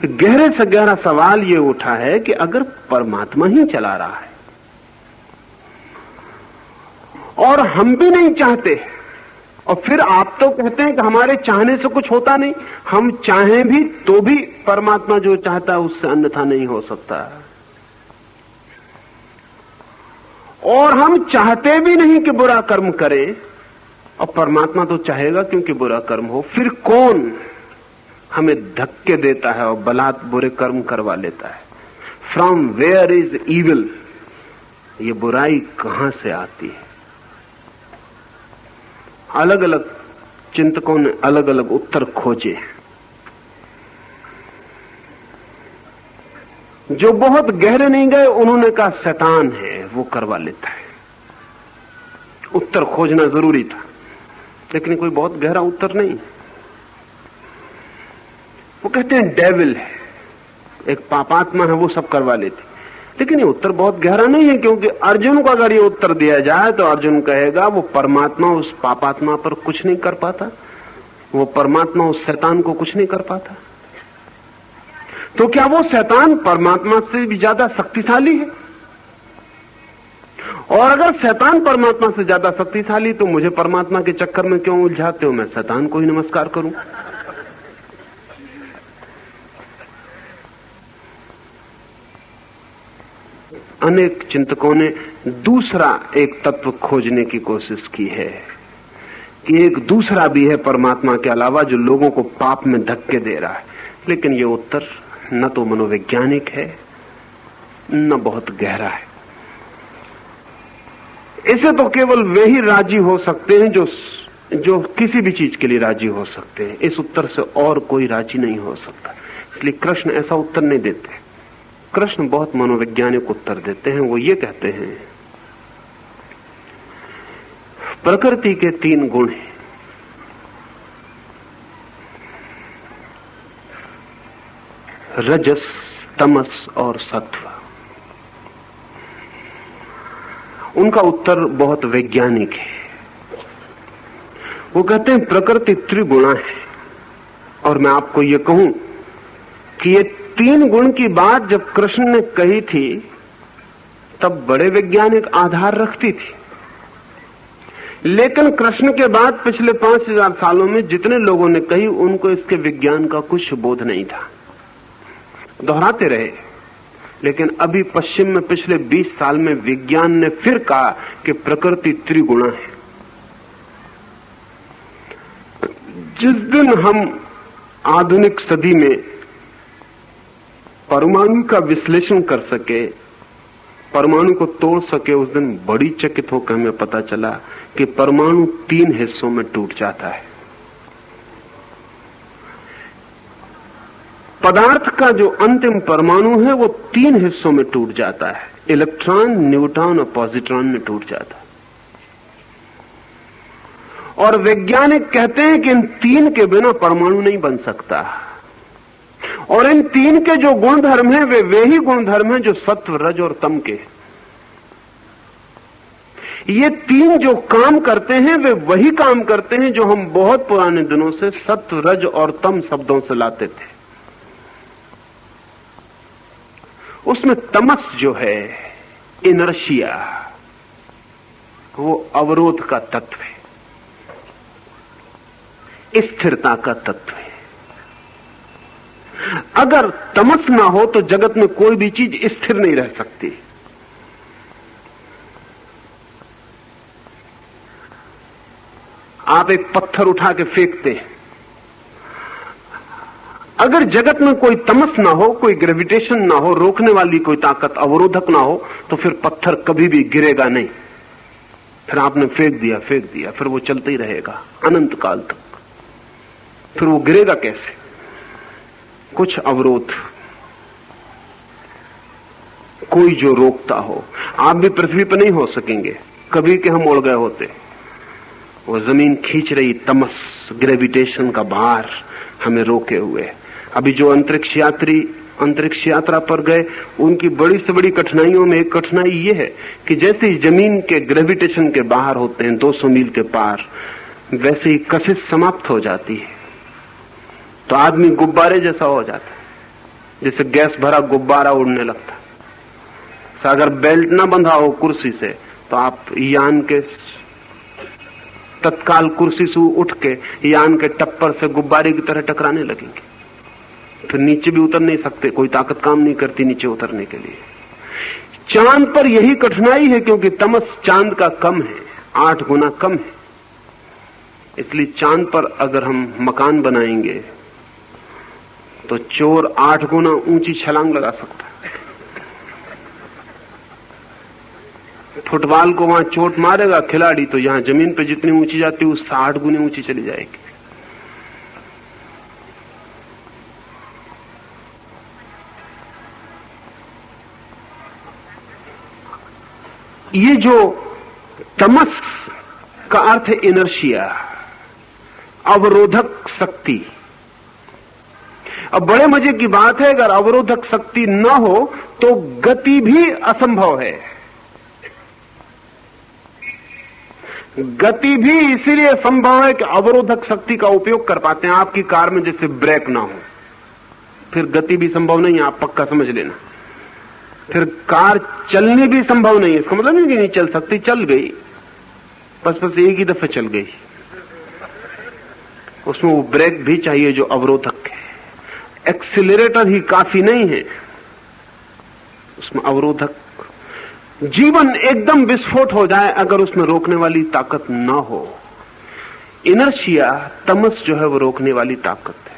गहरे से गहरा सवाल ये उठा है कि अगर परमात्मा ही चला रहा है और हम भी नहीं चाहते, और फिर आप तो कहते हैं कि हमारे चाहने से कुछ होता नहीं, हम चाहें भी तो भी परमात्मा जो चाहता है उससे अन्यथा नहीं हो सकता, और हम चाहते भी नहीं कि बुरा कर्म करें, और परमात्मा तो चाहेगा क्योंकि बुरा कर्म हो। फिर कौन हमें धक्के देता है और बलात् बुरे कर्म करवा लेता है? फ्रॉम वेयर इज इविल, ये बुराई कहां से आती है? अलग अलग चिंतकों ने अलग अलग उत्तर खोजे। जो बहुत गहरे नहीं गए उन्होंने कहा शैतान है, वो करवा लेता है। उत्तर खोजना जरूरी था, लेकिन कोई बहुत गहरा उत्तर नहीं। वो कहते हैं डेविल है, एक पापात्मा है, वो सब करवा लेती। लेकिन ये उत्तर बहुत गहरा नहीं है, क्योंकि अर्जुन को अगर ये उत्तर दिया जाए तो अर्जुन कहेगा वो परमात्मा उस पापात्मा पर कुछ नहीं कर पाता, वो परमात्मा उस शैतान को कुछ नहीं कर पाता। तो क्या वो शैतान परमात्मा से भी ज्यादा शक्तिशाली है? और अगर शैतान परमात्मा से ज्यादा शक्तिशाली तो मुझे परमात्मा के चक्कर में क्यों उलझाते हो? मैं शैतान को ही नमस्कार करूं। अनेक चिंतकों ने दूसरा एक तत्व खोजने की कोशिश की है कि एक दूसरा भी है परमात्मा के अलावा जो लोगों को पाप में धक्के दे रहा है, लेकिन ये उत्तर न तो मनोवैज्ञानिक है न बहुत गहरा है। इसे तो केवल वे ही राजी हो सकते हैं जो किसी भी चीज के लिए राजी हो सकते हैं। इस उत्तर से और कोई राजी नहीं हो सकता। इसलिए कृष्ण ऐसा उत्तर नहीं देते। कृष्ण बहुत मनोवैज्ञानिक उत्तर देते हैं। वो ये कहते हैं, प्रकृति के 3 गुण हैं, रजस, तमस और सत्व। उनका उत्तर बहुत वैज्ञानिक है। वो कहते हैं प्रकृति त्रिगुणा है, और मैं आपको ये कहूं कि ये 3 गुण की बात जब कृष्ण ने कही थी तब बड़े वैज्ञानिक आधार रखती थी, लेकिन कृष्ण के बाद पिछले 5000 सालों में जितने लोगों ने कही उनको इसके विज्ञान का कुछ बोध नहीं था। दोहराते रहे, लेकिन अभी पश्चिम में पिछले 20 साल में विज्ञान ने फिर कहा कि प्रकृति त्रिगुणा है। जिस दिन हम आधुनिक सदी में परमाणु का विश्लेषण कर सके, परमाणु को तोड़ सके, उस दिन बड़ी चकित होकर हमें पता चला कि परमाणु 3 हिस्सों में टूट जाता है। पदार्थ का जो अंतिम परमाणु है वो 3 हिस्सों में टूट जाता है, इलेक्ट्रॉन, न्यूट्रॉन और पॉजिट्रॉन में टूट जाता है। और वैज्ञानिक कहते हैं कि इन 3 के बिना परमाणु नहीं बन सकता। और इन 3 के जो गुण धर्म हैं वे ही गुण धर्म हैं जो सत्व, रज और तम के। ये 3 जो काम करते हैं वे वही काम करते हैं जो हम बहुत पुराने दिनों से सत्व, रज और तम शब्दों से लाते थे। उसमें तमस जो है, इनर्शिया, वो अवरोध का तत्व है, स्थिरता का तत्व है। अगर तमस ना हो तो जगत में कोई भी चीज स्थिर नहीं रह सकती। आप एक पत्थर उठा के फेंकते हैं, अगर जगत में कोई तमस ना हो, कोई ग्रेविटेशन ना हो, रोकने वाली कोई ताकत, अवरोधक ना हो, तो फिर पत्थर कभी भी गिरेगा नहीं। फिर आपने फेंक दिया, फिर वो चलता ही रहेगा अनंत काल तक। फिर वो गिरेगा कैसे? कुछ अवरोध, कोई जो रोकता हो। आप भी पृथ्वी पर नहीं हो सकेंगे कभी के हम उड़ गए होते। वो जमीन खींच रही तमस, ग्रेविटेशन का भार हमें रोके हुए। अभी जो अंतरिक्ष यात्री अंतरिक्ष यात्रा पर गए, उनकी बड़ी से बड़ी कठिनाइयों में एक कठिनाई ये है कि जैसे ही जमीन के ग्रेविटेशन के बाहर होते हैं 200 मील के पार, वैसे ही कशिश समाप्त हो जाती है, तो आदमी गुब्बारे जैसा हो जाता है। जैसे गैस भरा गुब्बारा उड़ने लगता। अगर बेल्ट ना बंधा हो कुर्सी से तो आप यान के तत्काल कुर्सी से उठ के यान के टप्पर से गुब्बारे की तरह टकराने लगेंगे, फिर नीचे भी उतर नहीं सकते, कोई ताकत काम नहीं करती नीचे उतरने के लिए। चांद पर यही कठिनाई है, क्योंकि तमस चांद का कम है, 8 गुना कम है। इसलिए चांद पर अगर हम मकान बनाएंगे तो चोर 8 गुना ऊंची छलांग लगा सकता है। फुटबॉल को वहां चोट मारेगा खिलाड़ी तो यहां जमीन पे जितनी ऊंची जाती है उससे 8 गुनी ऊंची चली जाएगी। ये जो तमस का अर्थ है इनर्शिया, अवरोधक शक्ति। अब बड़े मजे की बात है, अगर अवरोधक शक्ति न हो तो गति भी असंभव है। गति भी इसीलिए संभव है कि अवरोधक शक्ति का उपयोग कर पाते हैं। आपकी कार में जैसे ब्रेक ना हो फिर गति भी संभव नहीं है, आप पक्का समझ लेना। फिर कार चलनी भी संभव नहीं है, इसका मतलब नहीं कि नहीं चल सकती, चल गई, बस एक ही दफे चल गई। उसमें वो ब्रेक भी चाहिए जो अवरोधक है। एक्सीलरेटर ही काफी नहीं है, उसमें अवरोधक। जीवन एकदम विस्फोट हो जाए अगर उसमें रोकने वाली ताकत न हो। इनर्शिया, तमस जो है वो रोकने वाली ताकत है।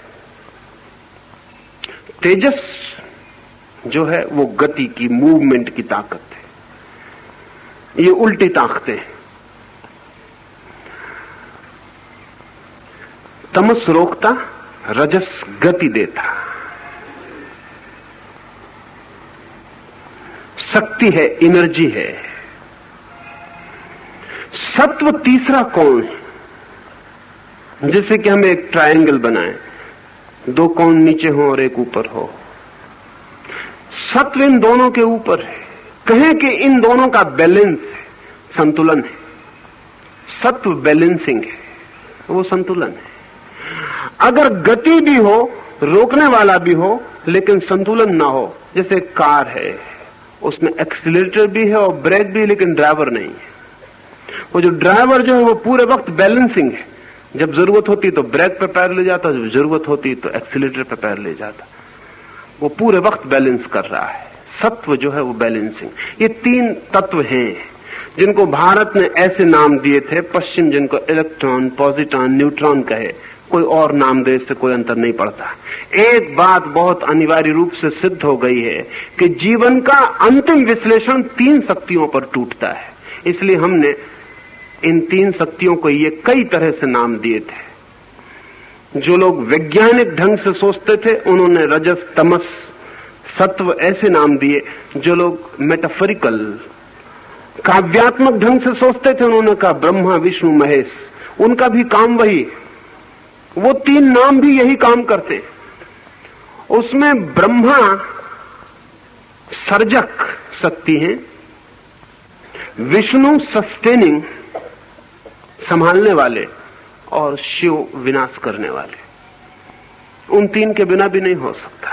तेजस जो है वो गति की, मूवमेंट की ताकत है। ये उल्टी ताकतें हैं। तमस रोकता, रजस गति देता। शक्ति है, एनर्जी है। सत्व तीसरा कोण है। जैसे कि हम एक ट्रायंगल बनाएं, 2 कोण नीचे हो और एक ऊपर हो। सत्व इन दोनों के ऊपर है। कहें कि इन दोनों का बैलेंस है, संतुलन है। सत्व बैलेंसिंग है, वो संतुलन है। अगर गति भी हो, रोकने वाला भी हो, लेकिन संतुलन ना हो, जैसे कार है, उसमें एक्सीलरेटर भी है और ब्रेक भी है, लेकिन ड्राइवर नहीं है। वो जो ड्राइवर जो है वो पूरे वक्त बैलेंसिंग है। जब जरूरत होती तो ब्रेक पे पैर ले जाता, जब जरूरत होती तो एक्सीलरेटर पे पैर ले जाता। वो पूरे वक्त बैलेंस कर रहा है। सत्व जो है वो बैलेंसिंग। ये 3 तत्व हैं जिनको भारत ने ऐसे नाम दिए थे, पश्चिम जिनको इलेक्ट्रॉन, पॉजिट्रॉन, न्यूट्रॉन कहे, कोई और नाम दे, इससे कोई अंतर नहीं पड़ता। एक बात बहुत अनिवार्य रूप से सिद्ध हो गई है कि जीवन का अंतिम विश्लेषण 3 शक्तियों पर टूटता है। इसलिए हमने इन 3 शक्तियों को ये कई तरह से नाम दिए थे। जो लोग वैज्ञानिक ढंग से सोचते थे उन्होंने रजस, तमस, सत्व ऐसे नाम दिए। जो लोग मेटाफोरिकल, काव्यात्मक ढंग से सोचते थे उन्होंने कहा ब्रह्मा, विष्णु, महेश। उनका भी काम वही, वो 3 नाम भी यही काम करते। उसमें ब्रह्मा सर्जक शक्ति है, विष्णु सस्टेनिंग, संभालने वाले, और शिव विनाश करने वाले। उन 3 के बिना भी नहीं हो सकता।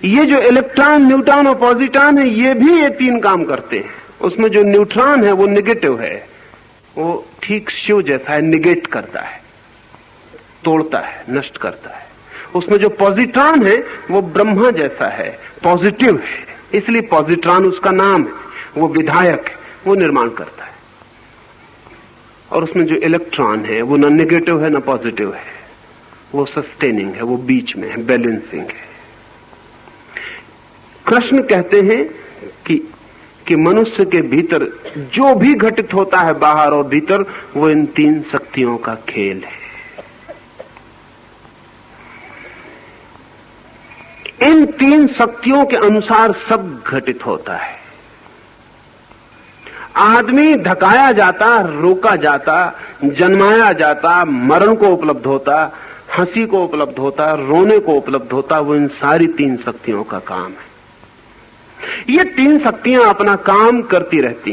ये जो इलेक्ट्रॉन, न्यूट्रॉन और पॉजिट्रॉन है, ये भी ये 3 काम करते हैं। उसमें जो न्यूट्रॉन है वो निगेटिव है, वो ठीक शिव जैसा है, निगेट करता है, तोड़ता है, नष्ट करता है। उसमें जो पॉजिट्रॉन है वो ब्रह्मा जैसा है, पॉजिटिव है, इसलिए पॉजिट्रॉन उसका नाम है। वो विधायक है, वो निर्माण करता है। और उसमें जो इलेक्ट्रॉन है वो न नेगेटिव है न पॉजिटिव है, वो सस्टेनिंग है, वो बीच में है, बैलेंसिंग है। कृष्ण कहते हैं कि मनुष्य के भीतर जो भी घटित होता है, बाहर और भीतर, वो इन 3 शक्तियों का खेल है। इन 3 शक्तियों के अनुसार सब घटित होता है। आदमी धकाया जाता, रोका जाता, जन्माया जाता, मरण को उपलब्ध होता, हंसी को उपलब्ध होता, रोने को उपलब्ध होता, वो इन सारी 3 शक्तियों का काम है। ये 3 शक्तियां अपना काम करती रहती।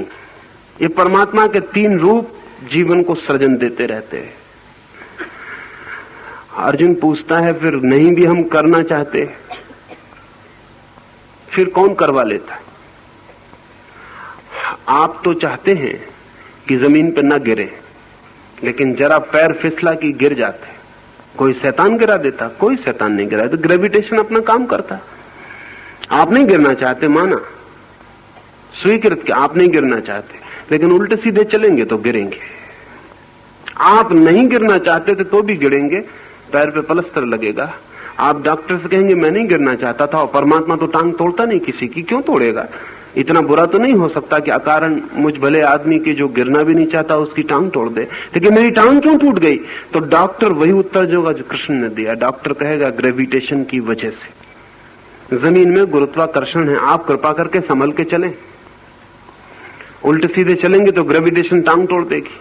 ये परमात्मा के 3 रूप जीवन को सृजन देते रहते हैं। अर्जुन पूछता है फिर नहीं भी हम करना चाहते फिर कौन करवा लेता? आप तो चाहते हैं कि जमीन पर न गिरे, लेकिन जरा पैर फिसला कि गिर जाते। कोई शैतान गिरा देता? कोई शैतान नहीं गिरा। तो ग्रेविटेशन अपना काम करता। आप नहीं गिरना चाहते, माना, स्वीकृत कि आप नहीं गिरना चाहते, लेकिन उल्टे सीधे चलेंगे तो गिरेंगे। आप नहीं गिरना चाहते थे तो भी गिरेंगे, पैर पे पलस्तर लगेगा। आप डॉक्टर से कहेंगे मैं नहीं गिरना चाहता था, और परमात्मा तो टांग तोड़ता नहीं किसी की, क्यों तोड़ेगा? इतना बुरा तो नहीं हो सकता कि अकारण मुझ भले आदमी के जो गिरना भी नहीं चाहता उसकी टांग तोड़ दे। लेकिन मेरी टांग क्यों टूट गई? तो डॉक्टर वही उत्तर देगा जो कृष्ण ने दिया। डॉक्टर कहेगा ग्रेविटेशन की वजह से, जमीन में गुरुत्वाकर्षण है, आप कृपा करके संभल के चलें। उल्टे सीधे चलेंगे तो ग्रेविटेशन टांग तोड़ देगी।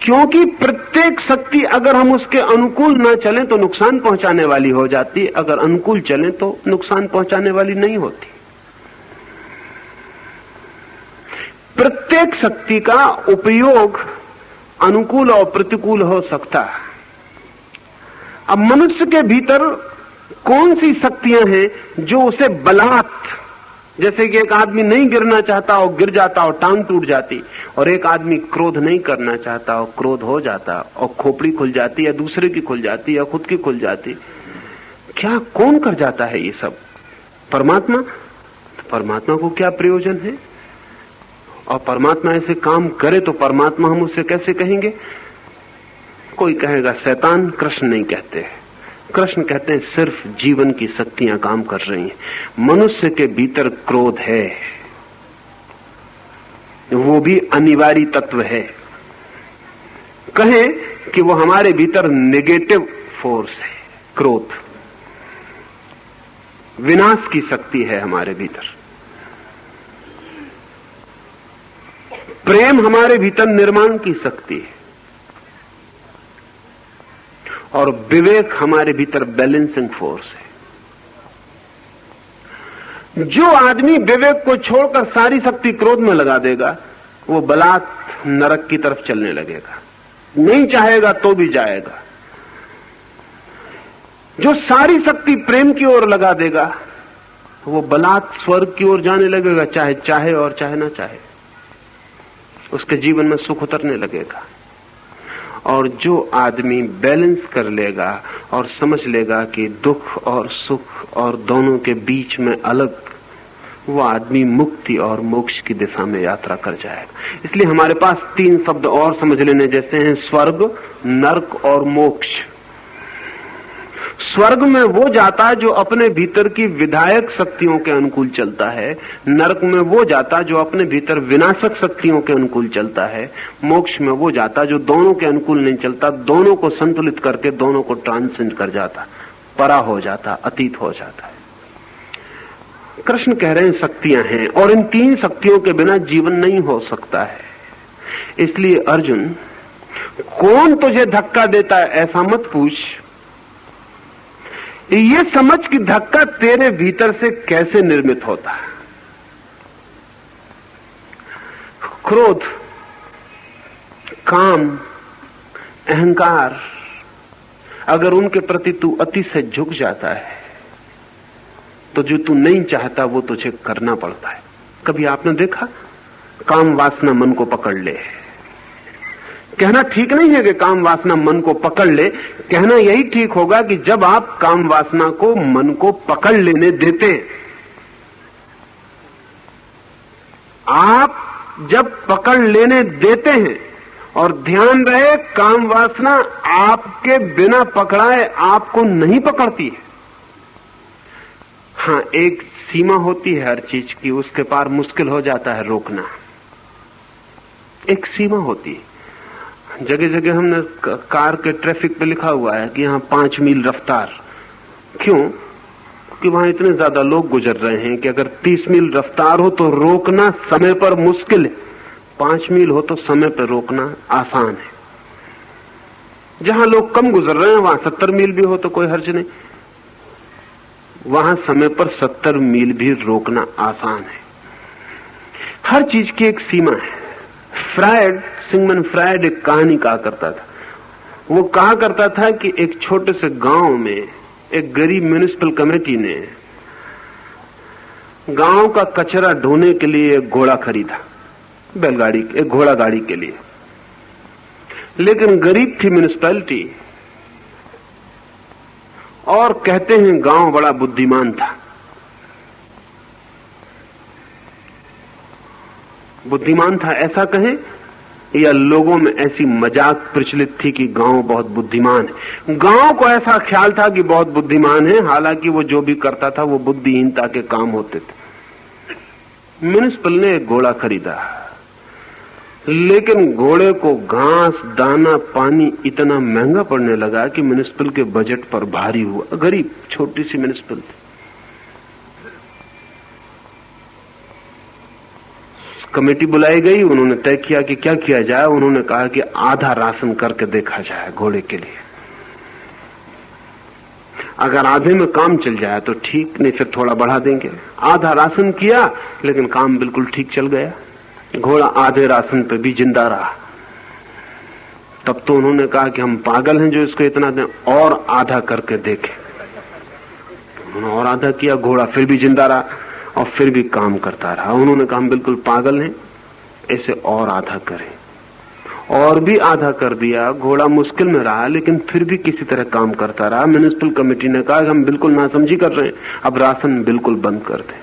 क्योंकि प्रत्येक शक्ति अगर हम उसके अनुकूल ना चलें तो नुकसान पहुंचाने वाली हो जाती, अगर अनुकूल चलें तो नुकसान पहुंचाने वाली नहीं होती। प्रत्येक शक्ति का उपयोग अनुकूल और प्रतिकूल हो सकता है। अब मनुष्य के भीतर कौन सी शक्तियां हैं जो उसे बलात्, जैसे कि एक आदमी नहीं गिरना चाहता और गिर जाता और टांग टूट जाती, और एक आदमी क्रोध नहीं करना चाहता और क्रोध हो जाता और खोपड़ी खुल जाती, या दूसरे की खुल जाती या खुद की खुल जाती। क्या कौन कर जाता है ये सब? परमात्मा। तो परमात्मा को क्या प्रयोजन है? और परमात्मा ऐसे काम करे तो परमात्मा हम उसे कैसे कहेंगे? कोई कहेगा शैतान। कृष्ण नहीं कहते। कृष्ण कहते हैं सिर्फ जीवन की शक्तियां काम कर रही हैं। मनुष्य के भीतर क्रोध है, वो भी अनिवार्य तत्व है। कहें कि वो हमारे भीतर नेगेटिव फोर्स है। क्रोध विनाश की शक्ति है हमारे भीतर। प्रेम हमारे भीतर निर्माण की शक्ति है, और विवेक हमारे भीतर बैलेंसिंग फोर्स है। जो आदमी विवेक को छोड़कर सारी शक्ति क्रोध में लगा देगा, वो बलात् नरक की तरफ चलने लगेगा, नहीं चाहेगा तो भी जाएगा। जो सारी शक्ति प्रेम की ओर लगा देगा, वो बलात् स्वर्ग की ओर जाने लगेगा, चाहे चाहे और चाहे ना चाहे। उसके जीवन में सुख उतरने लगेगा। और जो आदमी बैलेंस कर लेगा और समझ लेगा कि दुख और सुख और दोनों के बीच में अलग, वो आदमी मुक्ति और मोक्ष की दिशा में यात्रा कर जाएगा। इसलिए हमारे पास 3 शब्द और समझ लेने जैसे हैं, स्वर्ग, नरक और मोक्ष। स्वर्ग में वो जाता है जो अपने भीतर की विधायक शक्तियों के अनुकूल चलता है, नरक में वो जाता जो अपने भीतर विनाशक शक्तियों के अनुकूल चलता है, मोक्ष में वो जाता जो दोनों के अनुकूल नहीं चलता, दोनों को संतुलित करके दोनों को ट्रांसेंड कर जाता, परा हो जाता, अतीत हो जाता है। कृष्ण कह रहे हैं शक्तियां हैं, और इन 3 शक्तियों के बिना जीवन नहीं हो सकता है। इसलिए अर्जुन, कौन तुझे धक्का देता है ऐसा मत पूछ, ये समझ कि धक्का तेरे भीतर से कैसे निर्मित होता है। क्रोध, काम, अहंकार, अगर उनके प्रति तू अतिशय झुक जाता है तो जो तू नहीं चाहता वो तुझे करना पड़ता है। कभी आपने देखा काम वासना मन को पकड़ ले? कहना ठीक नहीं है कि काम वासना मन को पकड़ ले, कहना यही ठीक होगा कि जब आप काम वासना को मन को पकड़ लेने देते, आप जब पकड़ लेने देते हैं, और ध्यान रहे काम वासना आपके बिना पकड़ाए आपको नहीं पकड़ती है। हाँ, एक सीमा होती है हर चीज की, उसके पार मुश्किल हो जाता है रोकना। एक सीमा होती है। जगह जगह हमने कार के ट्रैफिक पे लिखा हुआ है कि यहां 5 मील रफ्तार। क्यों? क्योंकि वहां इतने ज्यादा लोग गुजर रहे हैं कि अगर 30 मील रफ्तार हो तो रोकना समय पर मुश्किल है, 5 मील हो तो समय पर रोकना आसान है। जहां लोग कम गुजर रहे हैं वहां 70 मील भी हो तो कोई हर्ज नहीं, वहां समय पर 70 मील भी रोकना आसान है। हर चीज की एक सीमा है। सिगमंड फ्रायड एक कहानी कहा करता था। वो कहा करता था कि एक छोटे से गांव में एक गरीब म्युनिसिपल कमेटी ने गांव का कचरा ढोने के लिए एक घोड़ा खरीदा, बैलगाड़ी, एक घोड़ा गाड़ी के लिए। लेकिन गरीब थी म्युनिसिपैलिटी, और कहते हैं गांव बड़ा बुद्धिमान था। बुद्धिमान था ऐसा कहें, या लोगों में ऐसी मजाक प्रचलित थी कि गांव बहुत बुद्धिमान है। गांव को ऐसा ख्याल था कि बहुत बुद्धिमान है, हालांकि वो जो भी करता था वो बुद्धिहीनता के काम होते थे। म्युनिसिपल ने एक घोड़ा खरीदा, लेकिन घोड़े को घास, दाना, पानी इतना महंगा पड़ने लगा कि म्युनिसिपल के बजट पर भारी हुआ। गरीब छोटी सी म्युनिसिपल थी। कमेटी बुलाई गई, उन्होंने तय किया कि क्या किया जाए। उन्होंने कहा कि आधा राशन करके देखा जाए घोड़े के लिए। अगर आधे में काम चल जाए तो ठीक, नहीं फिर थोड़ा बढ़ा देंगे। आधा राशन किया, लेकिन काम बिल्कुल ठीक चल गया। घोड़ा आधे राशन पे भी जिंदा रहा। तब तो उन्होंने कहा कि हम पागल हैं जो इसको इतना दें, और आधा करके देखें। उन्होंने और आधा किया, घोड़ा फिर भी जिंदा रहा और फिर भी काम करता रहा। उन्होंने कहा हम बिल्कुल पागल हैं, इसे और आधा करें। और भी आधा कर दिया। घोड़ा मुश्किल में रहा, लेकिन फिर भी किसी तरह काम करता रहा। म्युनिसिपल कमेटी ने कहा कि हम बिल्कुल नासमझी कर रहे हैं, अब राशन बिल्कुल बंद कर दें।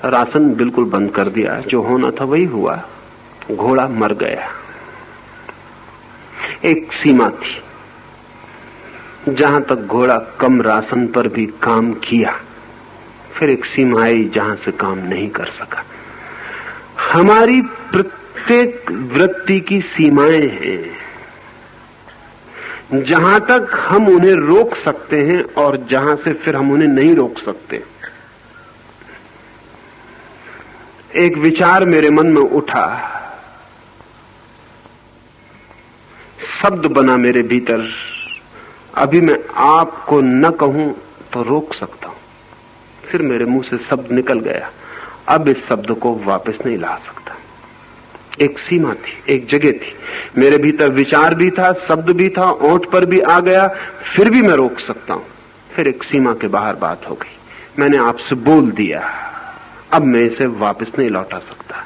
राशन बिल्कुल बंद कर दिया। जो होना था वही हुआ, घोड़ा मर गया। एक सीमा थी जहां तक घोड़ा कम राशन पर भी काम किया, फिर एक सीमा आई जहां से काम नहीं कर सका। हमारी प्रत्येक वृत्ति की सीमाएं हैं, जहां तक हम उन्हें रोक सकते हैं और जहां से फिर हम उन्हें नहीं रोक सकते। एक विचार मेरे मन में उठा, शब्द बना मेरे भीतर। अभी मैं आपको न कहूं तो रोक सकता हूं, फिर मेरे मुंह से शब्द निकल गया। अब इस शब्द को वापस नहीं ला सकता। एक सीमा थी, एक जगह थी, मेरे भीतर विचार भी था, शब्द भी था, ओंठ पर भी आ गया, फिर भी मैं रोक सकता हूं। फिर एक सीमा के बाहर बात हो गई। मैंने आपसे बोल दिया, अब मैं इसे वापस नहीं लौटा सकता।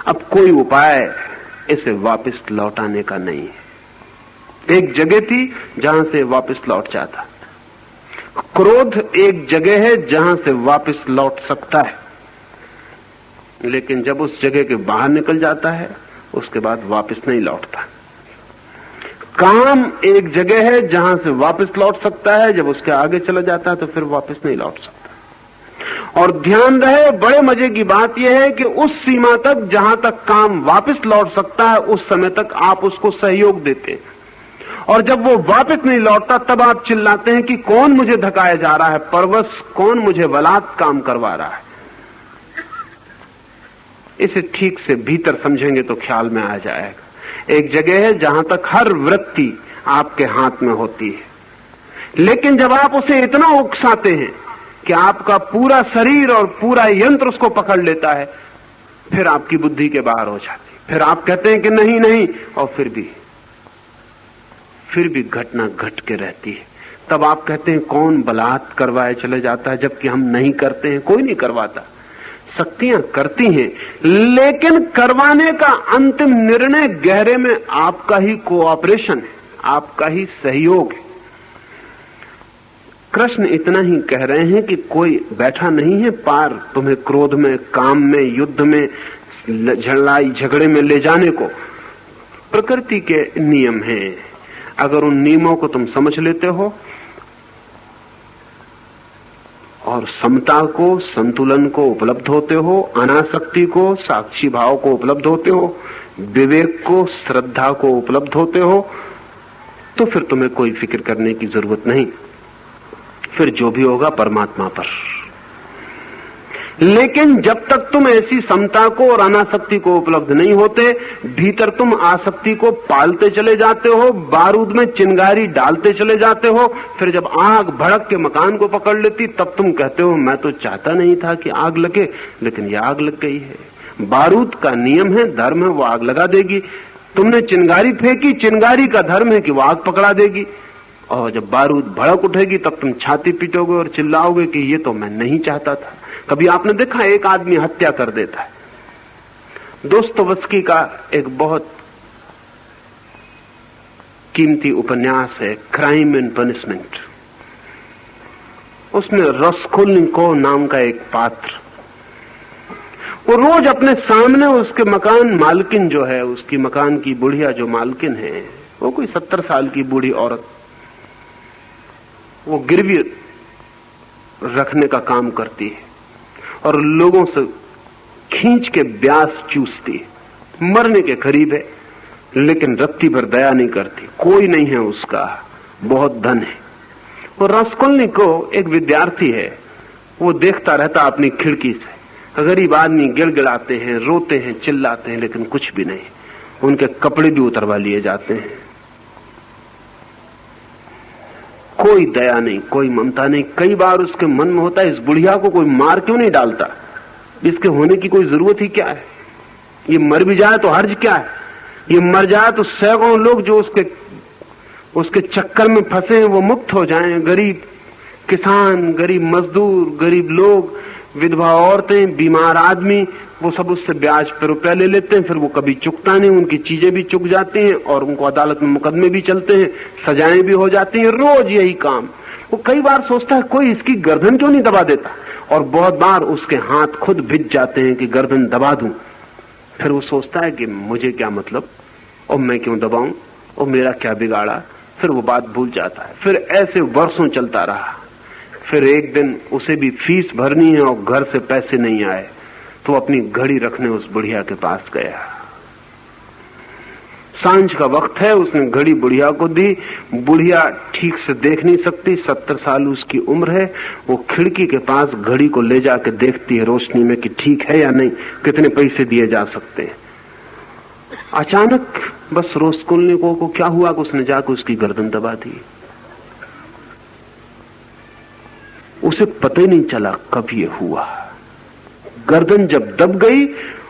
अब कोई उपाय इसे वापस लौटाने का नहीं है। एक जगह थी जहां से वापस लौट जाता। क्रोध एक जगह है जहां से वापस लौट सकता है, लेकिन जब उस जगह के बाहर निकल जाता है उसके बाद वापस नहीं लौटता। काम एक जगह है जहां से वापस लौट सकता है, जब उसके आगे चला जाता है तो फिर वापस नहीं लौट सकता। और ध्यान रहे, बड़े मजे की बात यह है कि उस सीमा तक जहां तक काम वापस लौट सकता है उस समय तक आप उसको सहयोग देते हैं, और जब वो वापस नहीं लौटता तब आप चिल्लाते हैं कि कौन मुझे धकाया जा रहा है, परवश कौन मुझे बलात् काम करवा रहा है। इसे ठीक से भीतर समझेंगे तो ख्याल में आ जाएगा। एक जगह है जहां तक हर वृत्ति आपके हाथ में होती है, लेकिन जब आप उसे इतना उकसाते हैं कि आपका पूरा शरीर और पूरा यंत्र उसको पकड़ लेता है, फिर आपकी बुद्धि के बाहर हो जाती। फिर आप कहते हैं कि नहीं नहीं, और फिर भी घटना घट के रहती है। तब आप कहते हैं कौन बलात् करवाए चले जाता है, जबकि हम नहीं करते हैं। कोई नहीं करवाता, शक्तियां करती हैं, लेकिन करवाने का अंतिम निर्णय गहरे में आपका ही कोऑपरेशन है, आपका ही सहयोग है। कृष्ण इतना ही कह रहे हैं कि कोई बैठा नहीं है पार तुम्हें क्रोध में, काम में, युद्ध में, लड़ाई झगड़े में ले जाने को। प्रकृति के नियम हैं, अगर उन नियमों को तुम समझ लेते हो और समता को, संतुलन को उपलब्ध होते हो, अनासक्ति को, साक्षी भाव को उपलब्ध होते हो, विवेक को, श्रद्धा को उपलब्ध होते हो, तो फिर तुम्हें कोई फिक्र करने की जरूरत नहीं। फिर जो भी होगा परमात्मा पर। लेकिन जब तक तुम ऐसी समता को और अनासक्ति को उपलब्ध नहीं होते, भीतर तुम आसक्ति को पालते चले जाते हो, बारूद में चिंगारी डालते चले जाते हो। फिर जब आग भड़क के मकान को पकड़ लेती तब तुम कहते हो मैं तो चाहता नहीं था कि आग लगे, लेकिन यह आग लग गई है। बारूद का नियम है, धर्म है, वो आग लगा देगी। तुमने चिंगारी फेंकी, चिंगारी का धर्म है कि वो आग पकड़ा देगी। और जब बारूद भड़क उठेगी तब तुम छाती पीटोगे और चिल्लाओगे कि ये तो मैं नहीं चाहता था। कभी आपने देखा एक आदमी हत्या कर देता है? दोस्तोयेवस्की का एक बहुत कीमती उपन्यास है क्राइम एंड पनिशमेंट। उसमें रस्कोल्निकोव नाम का एक पात्र, वो रोज अपने सामने उसके मकान मालकिन जो है, उसकी मकान की बुढ़िया जो मालकिन है, वो कोई 70 साल की बूढ़ी औरत, वो गिरवी रखने का काम करती है और लोगों से खींच के ब्याज चूसती है। मरने के करीब है लेकिन रत्ती भर दया नहीं करती। कोई नहीं है उसका, बहुत धन है। और रास्कोल्निकोव एक विद्यार्थी है, वो देखता रहता अपनी खिड़की से। गरीब आदमी गिड़गिड़ाते हैं, रोते हैं, चिल्लाते हैं, लेकिन कुछ भी नहीं। उनके कपड़े भी उतरवा लिए जाते हैं। कोई दया नहीं, कोई ममता नहीं। कई बार उसके मन में होता है इस बुढ़िया को कोई मार क्यों नहीं डालता, इसके होने की कोई जरूरत ही क्या है? ये मर भी जाए तो हर्ज क्या है? ये मर जाए तो सैकड़ों लोग जो उसके चक्कर में फंसे हैं वो मुक्त हो जाएं। गरीब किसान, गरीब मजदूर, गरीब लोग, विधवा औरतें, बीमार आदमी, वो सब उससे ब्याज पे रुपया ले लेते हैं। फिर वो कभी चुकता नहीं, उनकी चीजें भी चुक जाती हैं और उनको अदालत में मुकदमे भी चलते हैं, सजाएं भी हो जाती हैं। रोज यही काम। वो कई बार सोचता है कोई इसकी गर्दन क्यों नहीं दबा देता, और बहुत बार उसके हाथ खुद भिज जाते हैं कि गर्दन दबा दूं। फिर वो सोचता है कि मुझे क्या मतलब, और मैं क्यों दबाऊं, और मेरा क्या बिगाड़ा। फिर वो बात भूल जाता है। फिर ऐसे वर्षों चलता रहा। फिर एक दिन उसे भी फीस भरनी है और घर से पैसे नहीं आए, तो अपनी घड़ी रखने उस बुढ़िया के पास गया। सांझ का वक्त है, उसने घड़ी बुढ़िया को दी। बुढ़िया ठीक से देख नहीं सकती, 70 साल उसकी उम्र है। वो खिड़की के पास घड़ी को ले जाके देखती है रोशनी में कि ठीक है या नहीं, कितने पैसे दिए जा सकते हैं। अचानक बस रास्कोल्निकोव को क्या हुआ कि उसने जाकर उसकी गर्दन दबा दी। उसे पता ही नहीं चला कब ये हुआ। गर्दन जब दब गई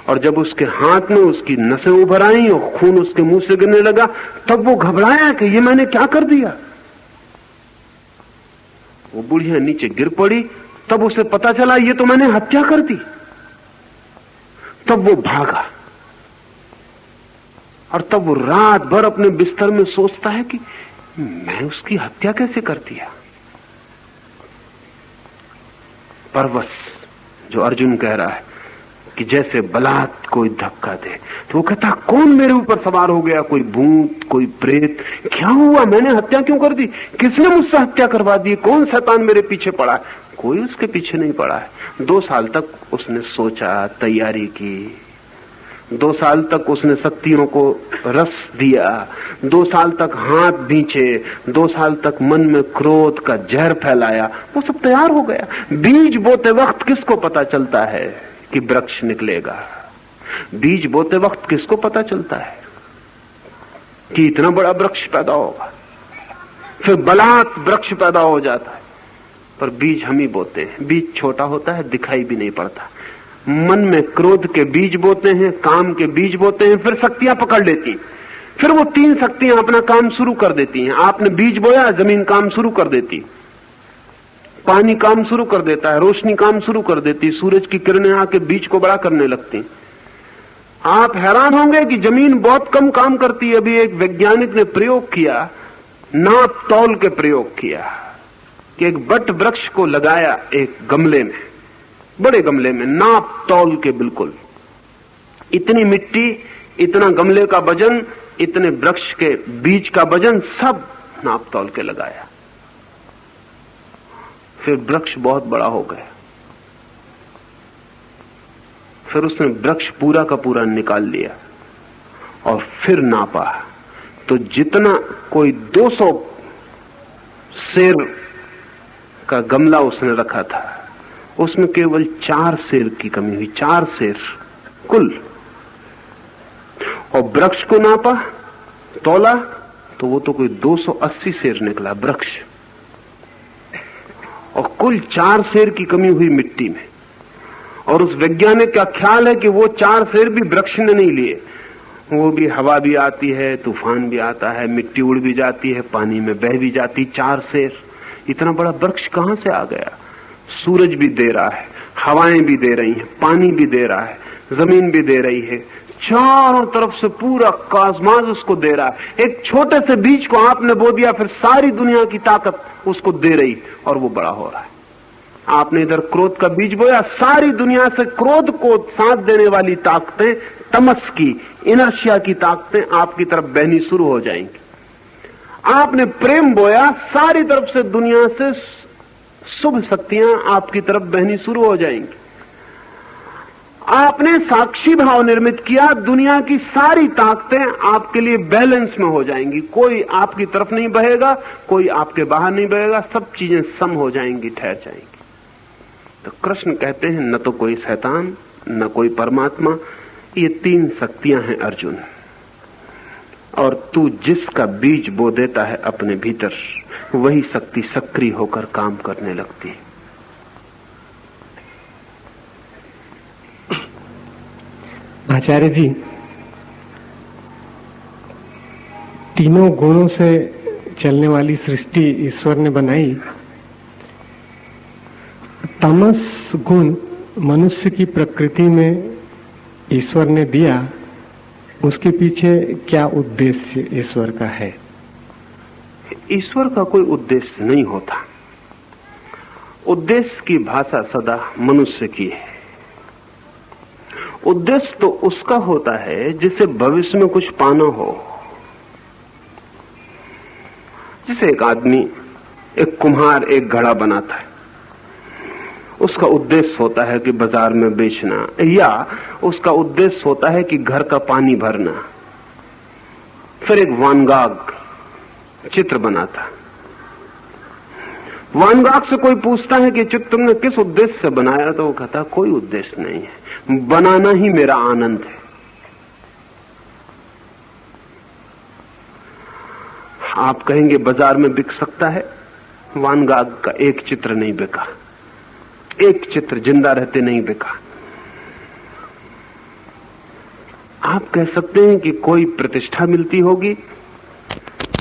और जब उसके हाथ में उसकी नसें उभर आई और खून उसके मुंह से गिरने लगा, तब वो घबराया कि ये मैंने क्या कर दिया। वो बुढ़िया नीचे गिर पड़ी, तब उसे पता चला ये तो मैंने हत्या कर दी। तब वो भागा और तब वो रात भर अपने बिस्तर में सोचता है कि मैं उसकी हत्या कैसे कर दिया। परवश जो अर्जुन कह रहा है कि जैसे बलात् कोई धक्का दे, तो वो कहता कौन मेरे ऊपर सवार हो गया, कोई भूत, कोई प्रेत, क्या हुआ, मैंने हत्या क्यों कर दी, किसने मुझसे हत्या करवा दी, कौन शैतान मेरे पीछे पड़ा है। कोई उसके पीछे नहीं पड़ा है। 2 साल तक उसने सोचा, तैयारी की। 2 साल तक उसने शक्तियों को रस दिया। 2 साल तक हाथ भींचे। 2 साल तक मन में क्रोध का जहर फैलाया। वो सब तैयार हो गया। बीज बोते वक्त किसको पता चलता है कि वृक्ष निकलेगा? बीज बोते वक्त किसको पता चलता है कि इतना बड़ा वृक्ष पैदा होगा? फिर बलात् वृक्ष पैदा हो जाता है। पर बीज हम ही बोते हैं। बीज छोटा होता है, दिखाई भी नहीं पड़ता। मन में क्रोध के बीज बोते हैं, काम के बीज बोते हैं, फिर शक्तियां पकड़ लेती। फिर वो 3 शक्तियां अपना काम शुरू कर देती हैं। आपने बीज बोया, जमीन काम शुरू कर देती, पानी काम शुरू कर देता है, रोशनी काम शुरू कर देती, सूरज की किरणें आके बीज को बड़ा करने लगती। आप हैरान होंगे कि जमीन बहुत कम काम करती है। अभी एक वैज्ञानिक ने प्रयोग किया, नाप तौल के प्रयोग किया कि एक बट वृक्ष को लगाया एक गमले में, बड़े गमले में, नाप तौल के बिल्कुल, इतनी मिट्टी, इतना गमले का वजन, इतने वृक्ष के बीज का वजन, सब नाप तौल के लगाया। फिर वृक्ष बहुत बड़ा हो गया। फिर उसने वृक्ष पूरा का पूरा निकाल लिया और फिर नापा, तो जितना कोई 200 सेर का गमला उसने रखा था, उसमें केवल 4 सेर की कमी हुई। 4 सेर कुल। और वृक्ष को नापा, तोला, तो वो तो कोई 280 सेर निकला वृक्ष, और कुल 4 सेर की कमी हुई मिट्टी में। और उस वैज्ञानिक का ख्याल है कि वो 4 सेर भी वृक्ष ने नहीं लिए, वो भी हवा भी आती है, तूफान भी आता है, मिट्टी उड़ भी जाती है, पानी में बह भी जाती। 4 शेर, इतना बड़ा वृक्ष कहां से आ गया? सूरज भी दे रहा है, हवाएं भी दे रही हैं, पानी भी दे रहा है, जमीन भी दे रही है, चारों तरफ से पूरा कॉस्मॉस उसको दे रहा है। एक छोटे से बीज को आपने बो दिया, फिर सारी दुनिया की ताकत उसको दे रही और वो बड़ा हो रहा है। आपने इधर क्रोध का बीज बोया, सारी दुनिया से क्रोध को साथ देने वाली ताकतें, तमस की, इनर्शिया की ताकतें आपकी तरफ बहनी शुरू हो जाएंगी। आपने प्रेम बोया, सारी तरफ से दुनिया से शुभ शक्तियां आपकी तरफ बहनी शुरू हो जाएंगी। आपने साक्षी भाव निर्मित किया, दुनिया की सारी ताकतें आपके लिए बैलेंस में हो जाएंगी। कोई आपकी तरफ नहीं बहेगा, कोई आपके बाहर नहीं बहेगा, सब चीजें सम हो जाएंगी, ठहर जाएंगी। तो कृष्ण कहते हैं न तो कोई शैतान, न कोई परमात्मा, ये 3 शक्तियां हैं अर्जुन। और तू जिसका बीज बो देता है अपने भीतर, वही शक्ति सक्रिय होकर काम करने लगती है। आचार्य जी, तीनों गुणों से चलने वाली सृष्टि ईश्वर ने बनाई। तमस गुण मनुष्य की प्रकृति में ईश्वर ने दिया, उसके पीछे क्या उद्देश्य ईश्वर का है? ईश्वर का कोई उद्देश्य नहीं होता। उद्देश्य की भाषा सदा मनुष्य की है। उद्देश्य तो उसका होता है जिसे भविष्य में कुछ पाना हो। जैसे एक आदमी, एक कुम्हार एक घड़ा बनाता है, उसका उद्देश्य होता है कि बाजार में बेचना, या उसका उद्देश्य होता है कि घर का पानी भरना। फिर एक वान गाग चित्र बनाता। वान गाग से कोई पूछता है कि चित्र तुमने किस उद्देश्य से बनाया, तो वो कहता कोई उद्देश्य नहीं है, बनाना ही मेरा आनंद है। आप कहेंगे बाजार में बिक सकता है? वान गाग का एक चित्र नहीं बिका, एक चित्र जिंदा रहते नहीं बिका। आप कह सकते हैं कि कोई प्रतिष्ठा मिलती होगी,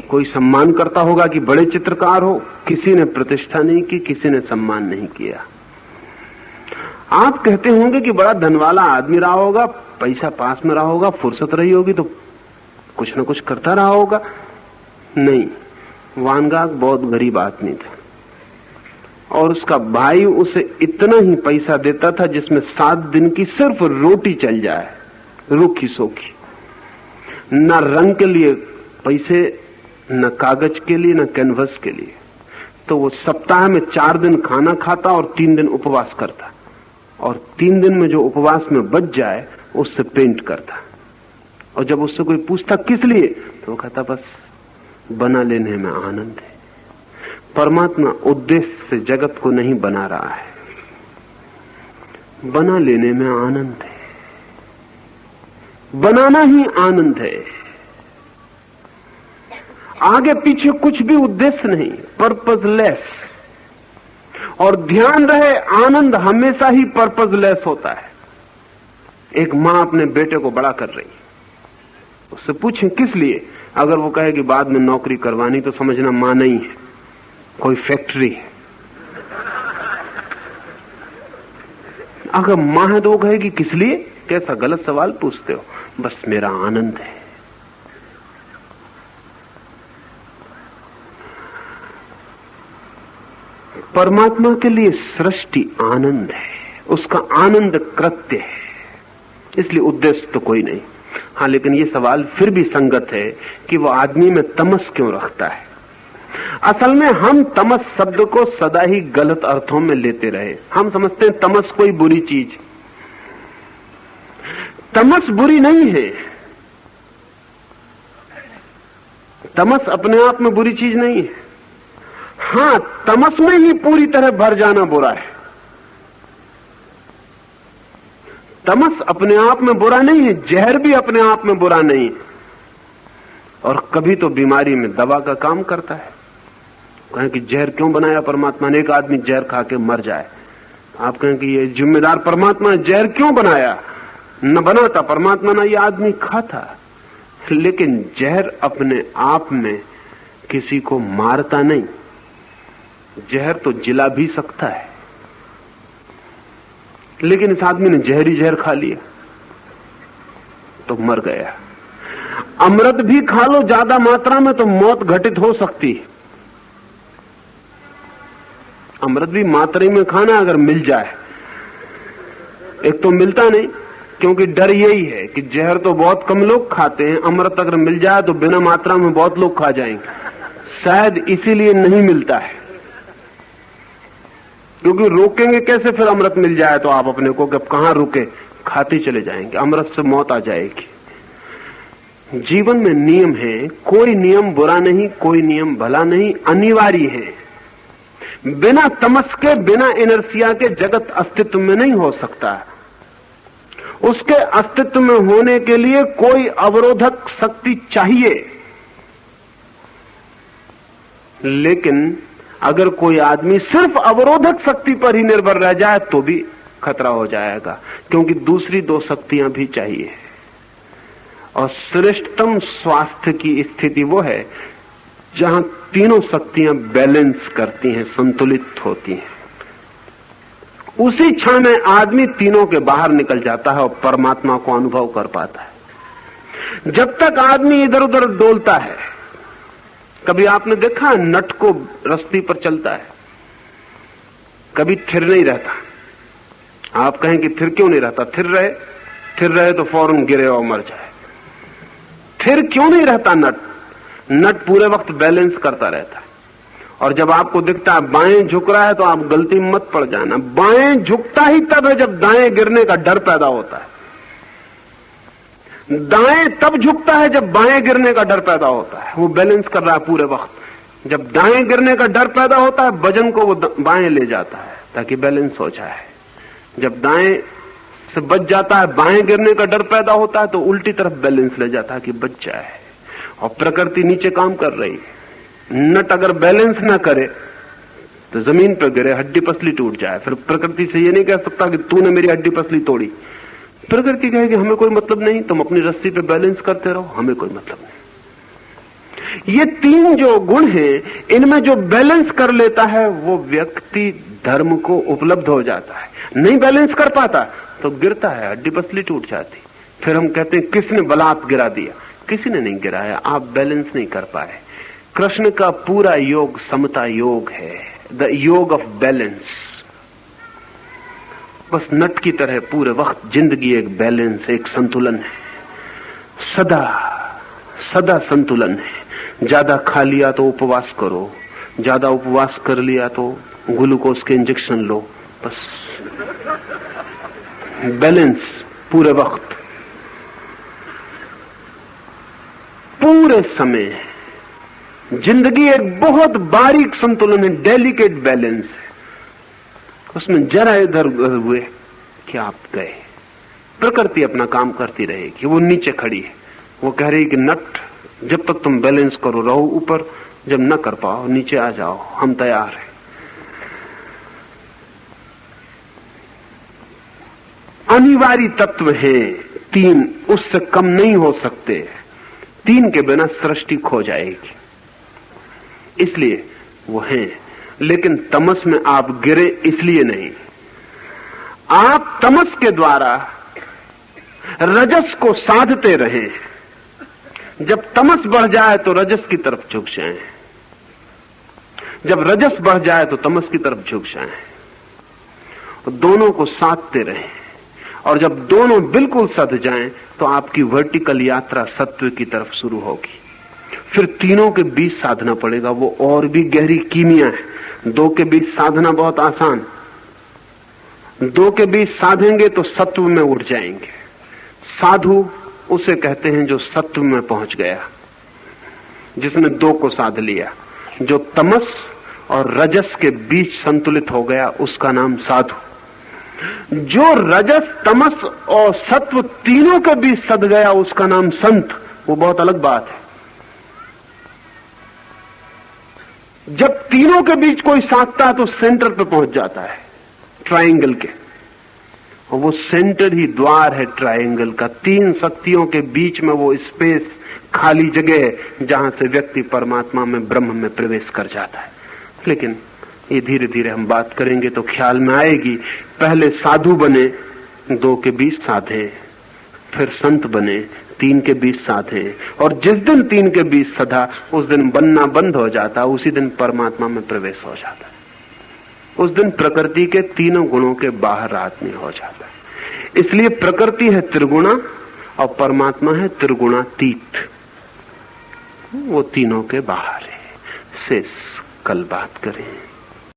कोई सम्मान करता होगा कि बड़े चित्रकार हो। किसी ने प्रतिष्ठा नहीं की, किसी ने सम्मान नहीं किया। आप कहते होंगे कि बड़ा धनवाला आदमी रहा होगा, पैसा पास में रहा होगा, फुर्सत रही होगी तो कुछ न कुछ करता रहा होगा। नहीं, वान गाग बहुत गरीब आदमी था और उसका भाई उसे इतना ही पैसा देता था जिसमें 7 दिन की सिर्फ रोटी चल जाए, रूखी सोखी। न रंग के लिए पैसे, न कागज के लिए, न कैनवस के लिए। तो वो सप्ताह में 4 दिन खाना खाता और 3 दिन उपवास करता, और 3 दिन में जो उपवास में बच जाए उससे पेंट करता। और जब उससे कोई पूछता किस लिए, तो वो कहता बस बना लेने में आनंद है। परमात्मा उद्देश्य से जगत को नहीं बना रहा है, बना लेने में आनंद है। बनाना ही आनंद है, आगे पीछे कुछ भी उद्देश्य नहीं, पर्पजलेस। और ध्यान रहे, आनंद हमेशा ही पर्पजलेस होता है। एक मां अपने बेटे को बड़ा कर रही है, उससे पूछें किस लिए, अगर वो कहे कि बाद में नौकरी करवानी, तो समझना मां नहीं है, कोई फैक्ट्री है। अगर मां है तो वो कहेगी किस लिए? कैसा गलत सवाल पूछते हो? बस मेरा आनंद है। परमात्मा के लिए सृष्टि आनंद है, उसका आनंद कृत्य है, इसलिए उद्देश्य तो कोई नहीं। हाँ, लेकिन ये सवाल फिर भी संगत है कि वो आदमी में तमस क्यों रखता है। असल में हम तमस शब्द को सदा ही गलत अर्थों में लेते रहे। हम समझते हैं तमस कोई बुरी चीज। तमस बुरी नहीं है, तमस अपने आप में बुरी चीज नहीं है। हां, तमस में ही पूरी तरह भर जाना बुरा है। तमस अपने आप में बुरा नहीं है, जहर भी अपने आप में बुरा नहीं है। और कभी तो बीमारी में दवा का काम करता है। कहें कि जहर क्यों बनाया परमात्मा ने, एक आदमी जहर खा के मर जाए, आप कहें कि ये जिम्मेदार परमात्मा ने जहर क्यों बनाया? न बनाता परमात्मा, ना ये आदमी खाता। लेकिन जहर अपने आप में किसी को मारता नहीं। जहर तो जिला भी सकता है, लेकिन इस आदमी ने जहरी जहर खा लिया तो मर गया। अमृत भी खा लो ज्यादा मात्रा में तो मौत घटित हो सकती है। अमृत भी मात्रा में खाना अगर मिल जाए। एक तो मिलता नहीं, क्योंकि डर यही है कि जहर तो बहुत कम लोग खाते हैं, अमृत अगर मिल जाए तो बिना मात्रा में बहुत लोग खा जाएंगे। शायद इसीलिए नहीं मिलता है, क्योंकि रोकेंगे कैसे फिर अमृत मिल जाए तो आप अपने को कब कहां रुके, खाते चले जाएंगे, अमृत से मौत आ जाएगी। जीवन में नियम है, कोई नियम बुरा नहीं, कोई नियम भला नहीं, अनिवार्य है। बिना तमस के, बिना इनर्सिया के जगत अस्तित्व में नहीं हो सकता। उसके अस्तित्व में होने के लिए कोई अवरोधक शक्ति चाहिए। लेकिन अगर कोई आदमी सिर्फ अवरोधक शक्ति पर ही निर्भर रह जाए तो भी खतरा हो जाएगा, क्योंकि दूसरी दो शक्तियां भी चाहिए। और श्रेष्ठतम स्वास्थ्य की स्थिति वो है जहां तीनों शक्तियां बैलेंस करती हैं, संतुलित होती हैं। उसी क्षण में आदमी तीनों के बाहर निकल जाता है और परमात्मा को अनुभव कर पाता है। जब तक आदमी इधर उधर डोलता है, कभी आपने देखा नट को रस्सी पर चलता है, कभी थिर नहीं रहता। आप कहें कि थिर क्यों नहीं रहता? थिर रहे तो फौरन गिरे और मर जाए। थिर क्यों नहीं रहता नट पूरे वक्त बैलेंस करता रहता है। और जब आपको दिखता है बाएं झुक रहा है तो आप गलती मत पड़ जाना। बाएं झुकता ही तब है जब दाएं गिरने का डर पैदा होता है। दाएं तब झुकता है जब बाएं गिरने का डर पैदा होता है। वो बैलेंस कर रहा है पूरे वक्त। जब दाएं गिरने का डर पैदा होता है, वजन को वो बाएं ले जाता है ताकि बैलेंस हो जाए। जब दाएं से बच जाता है, बाएं गिरने का डर पैदा होता है, तो उल्टी तरफ बैलेंस ले जाता है कि बच जाए। और प्रकृति नीचे काम कर रही है। नट अगर बैलेंस ना करे तो जमीन पर गिरे, हड्डी पसली टूट जाए। फिर प्रकृति से ये नहीं कह सकता कि तूने मेरी हड्डी पसली तोड़ी। प्रकृति कहेगी हमें कोई मतलब नहीं, तुम अपनी रस्सी पे बैलेंस करते रहो, हमें कोई मतलब नहीं। ये तीन जो गुण हैं, इनमें जो बैलेंस कर लेता है वो व्यक्ति धर्म को उपलब्ध हो जाता है। नहीं बैलेंस कर पाता तो गिरता है, हड्डी पसली टूट जाती। फिर हम कहते हैं किसने बलात् गिरा दिया? किसी ने नहीं गिराया, आप बैलेंस नहीं कर पाए। कृष्ण का पूरा योग समता योग है, द योग ऑफ बैलेंस। बस नट की तरह पूरे वक्त जिंदगी एक बैलेंस, एक संतुलन है, सदा संतुलन है। ज्यादा खा लिया तो उपवास करो, ज्यादा उपवास कर लिया तो ग्लूकोज के इंजेक्शन लो। बस बैलेंस पूरे वक्त, पूरे समय। जिंदगी एक बहुत बारीक संतुलन है, डेलिकेट बैलेंस है। उसमें जरा इधर उधर हुए कि आप गए। प्रकृति अपना काम करती रहेगी, वो नीचे खड़ी है, वो कह रही कि नट जब तक तुम बैलेंस करो रहो ऊपर, जब न कर पाओ नीचे आ जाओ, हम तैयार हैं। अनिवार्य तत्व है तीन, उससे कम नहीं हो सकते। तीन के बिना सृष्टि खो जाएगी, इसलिए वो है। लेकिन तमस में आप गिरे इसलिए नहीं। आप तमस के द्वारा रजस को साधते रहे। जब तमस बढ़ जाए तो रजस की तरफ झुक जाएं, जब रजस बढ़ जाए तो तमस की तरफ झुक जाएं। दोनों को साधते रहें, और जब दोनों बिल्कुल सध जाएं तो आपकी वर्टिकल यात्रा सत्व की तरफ शुरू होगी। फिर तीनों के बीच साधना पड़ेगा, वो और भी गहरी कीमिया है। दो के बीच साधना बहुत आसान, दो के बीच साधेंगे तो सत्व में उठ जाएंगे। साधु उसे कहते हैं जो सत्व में पहुंच गया, जिसने दो को साध लिया। जो तमस और रजस के बीच संतुलित हो गया उसका नाम साधु। जो रजस, तमस और सत्व तीनों के बीच सध गया उसका नाम संत। वो बहुत अलग बात है। जब तीनों के बीच कोई साधता है तो सेंटर पे पहुंच जाता है, ट्रायंगल के। और वो सेंटर ही द्वार है ट्रायंगल का। तीन शक्तियों के बीच में वो स्पेस खाली जगह जहां से व्यक्ति परमात्मा में, ब्रह्म में प्रवेश कर जाता है। लेकिन ये धीरे धीरे हम बात करेंगे तो ख्याल में आएगी। पहले साधु बने, 2 के 20 साधे, फिर संत बने, 3 के 20 साधे, और जिस दिन 3 के 20 सधा उस दिन बनना बंद हो जाता, उसी दिन परमात्मा में प्रवेश हो जाता। उस दिन प्रकृति के तीनों गुणों के बाहर आदमी हो जाता है। इसलिए प्रकृति है त्रिगुणा और परमात्मा है त्रिगुणातीत, वो तीनों के बाहर है। शेष कल बात करें।